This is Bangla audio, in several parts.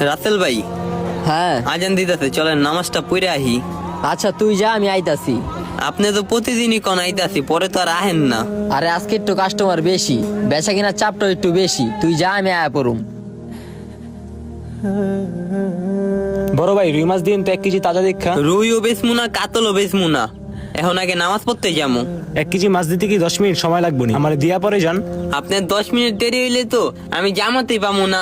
রাসেল ভাই, হ্যাঁ আজান দিতেছে, চলেন নামাজটা পড়ে আহি। আচ্ছা তুই যা, আমি আইতাছি। আপনি তো প্রতিদিনই কোন আইতাছি, পরে তো আর আহেন না। আরে আজকে একটু কাস্টমার বেশি, বেচা কিনার চাপটা একটু বেশি। তুই যা, আমি আয়া পড়ুম। বড় ভাই রুই মাছ দিন তো 1 কেজি তাজা দেখা। রুইও বেচমু না, কাতলও বেচমু না, এখন আগে নামাজ পড়তে যাবো। 1 কেজি মাছ দিতে কি 10 মিনিট সময় লাগবে না? আমার দিয়া পরে যান। আপনার 10 মিনিট দেরি হইলে তো আমি জামাতেই পাবো না।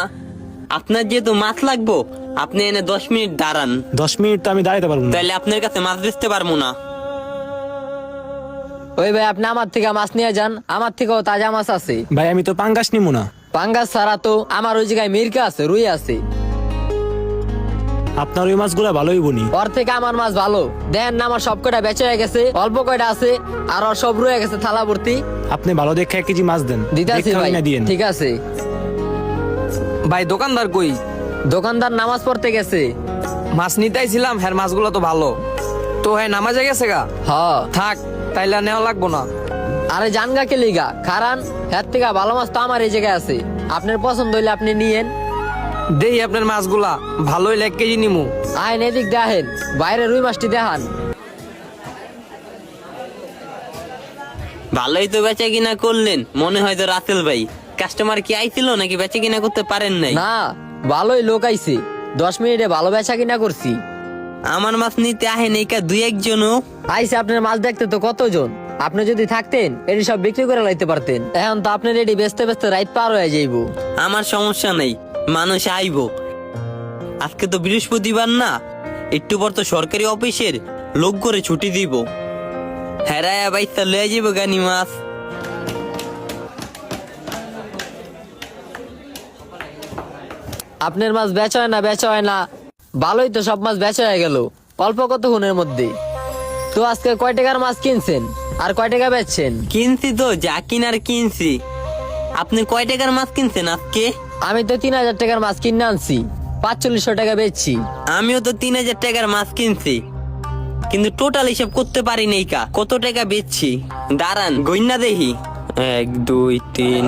আপনার যেহেতু মাছ লাগবো, আপনি এনে 10 মিনিট দাঁড়ান, 10 মিনিট তো আমি দাঁড়াতে পারবো না। তাহলে আপনার কাছে মাছ বেচতে পারবো না। ওই ভাই, আপনি আমার থেকে মাছ নিয়ে যান, আমার থেকেও তাজা মাছ আছে। ভাই আমি তো পাঙ্গাস নিমু না। পাঙ্গাস ছাড়া তো আমার ওই জায়গায় মির্কা আছে, রুই আছে। আপনার ওই মাছগুলা ভালোই বনি। ওর থেকে আমার মাছ ভালো। দেন না, আমার সব কয়টা বেচা হয়ে গেছে, অল্প কয়টা আছে, আর ওর সব রয়ে গেছে থালা ভর্তি। আপনি ভালো দেখে 1 কেজি মাছ দেন। দিতাছি দেখে ভাই, না দিয়েন। ঠিক আছে। ভাই দোকানদার কই? দোকানদার নামাজ পড়তে গেছে। মাছ নিতেইছিলাম, হ্যাঁ মাছগুলো তো ভালো। তো হ্যাঁ নামাজে গেছে গা? হ। থাক, তাইলে আর নেওয়া লাগবো না। আরে জানগা কে লিগা, কারণ হ্যার থেকে ভালো মাছ তো আমার এই জায়গায় আছে। আপনার পছন্দ হইলে আপনি নিয়েন। দেই আপনার মাছগুলা ভালো হইলে 1 কেজি নিমু। আইন এদিক দেখেন, বাইরে রুই মাছটি দেখান। ভালোই তো বেচা কিনা করলেন, মনে হয় তো রাসেল ভাই। কাস্টমার কি আইছিল নাকি বেচা কিনা করতে পারেন নাই? না, ভালোই লোক আইছে, 10 মিনিটে ভালো বেচা কিনা করছি। আমার মাছ নিতে আহেন এই কা 2-1 জনও। আইসে আপনার মাছ দেখতে তো কতজন। আপনি যদি থাকতেন এটি সব বিক্রি করে লাইতে পারতেন। এখন তো আপনার এটি বেচতে বেচতে রাত পার হয়ে যাইব। আমার সমস্যা নেই, মানুষ আইবো। আজকে তো বৃহস্পতিবার না, একটু পর তো সরকারি অফিসের লোক করে ছুটি দিব। হেরায়া বাইসা লয়ে যাবো গানি মাছ। আপনার মাছ বেচা হয় না, বেচা হয় না। ভালোই তো সব মাছ বেচা হয়ে গেল অল্প কতক্ষণের মধ্যে। তো আজকে কয় টাকার মাছ কিনছেন আর কয় টাকা বেচছেন? কিনছি তো যা কিনার কিনছি। আপনি কয় টাকার মাছ কিনছেন আজকে? আমি তো 3000 টাকার মাছ কিনে আনছি, 4500 টাকা বেচছি। আমিও তো 3000 টাকার মাছ কিনছি, কিন্তু টোটাল হিসাব করতে পারি নাই কা কত টাকা বেচছি। দাঁড়ান গইনা দেখি। 1 2 3।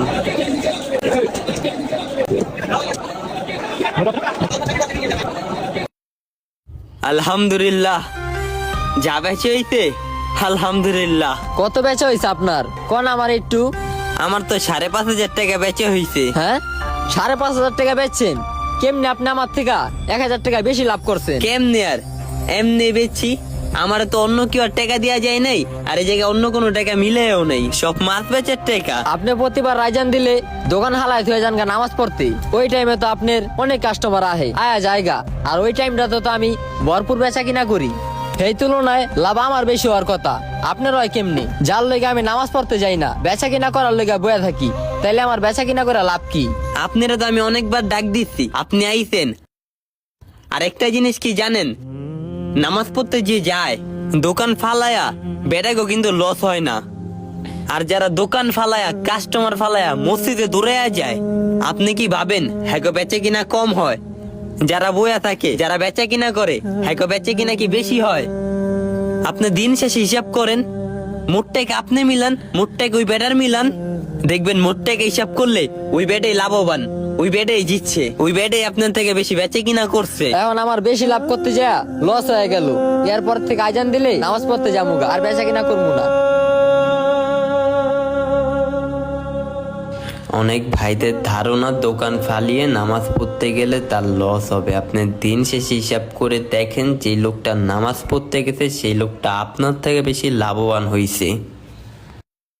আলহামদুলিল্লাহ, যা বেচে হইতে আলহামদুলিল্লাহ। কত বেচা হয়েছে আপনার কোন আমার একটু? আমার তো 5,500 টাকা বেচে হইছে। হ্যাঁ, 5,500 টাকা বেচছেন? কেমনি আপনি আমার থেকে 1000 টাকা বেশি লাভ করছেন? কেমনে আর এমনি বেচছি, আমার তো অন্য কেউ আর টাকা দেওয়া যায় নাই, আর এই জায়গায় অন্য কোনো টাকা মিলেও নাই, সব মাছ বেচার টাকা। আপনি প্রতিবার রাইজান দিলে দোকান হালায় হয়ে যান গা নামাজ পড়তে। ওই টাইমে তো আপনার অনেক কাস্টমার আহে আয়া জায়গা, আর ওই টাইমটা তো আমি ভরপুর বেচা কিনা করি। সেই তুলনায় লাভ আমার বেশি হওয়ার কথা। আপনার হয় কেমনি? যার লেগে আমি নামাজ পড়তে যাই না, বেচা কিনা করার লেগে বয়া থাকি, তাইলে আমার বেচা কিনা করে লাভ কি? আপনারা তো আমি অনেকবার ডাক দিচ্ছি, আপনি আইছেন। আর একটা জিনিস কি জানেন, নামাজ পড়তে যে যায় দোকান ফালায়া বেটাগো কিন্তু লস হয় না। আর যারা দোকান ফালায়া কাস্টমার ফালায়া মসজিদে দৌড়ে যায়, আপনি কি ভাবেন হ্যাগো বেচে কিনা কম হয়? যারা বয়া থাকে, যারা বেচা কিনা করে, হ্যাগো বেচে কিনা কি বেশি হয়? আপনি দিন শেষে হিসাব করেন, মোটটাকে আপনি মিলান, মোটটাকে ওই বেটার মিলান, দেখবেন মোটটাকে হিসাব করলে ওই বেটাই লাভবান, ওই বেটাই জিতছে, ওই বেটাই আপনার থেকে বেশি বেচে কিনা করছে। এখন আমার বেশি লাভ করতে যা লস হয়ে গেল। এরপর থেকে আজান দিলে নামাজ পড়তে যাবো গা, আর বেচা কিনা করবো না। অনেক ভাইদের ধারণা দোকান ফালিয়ে নামাজ পড়তে গেলে তার লস হবে। আপনি দিন শেষে হিসাব করে দেখেন, যে লোকটা নামাজ পড়তে গেছে সেই লোকটা আপনার থেকে বেশি লাভবান হয়েছে।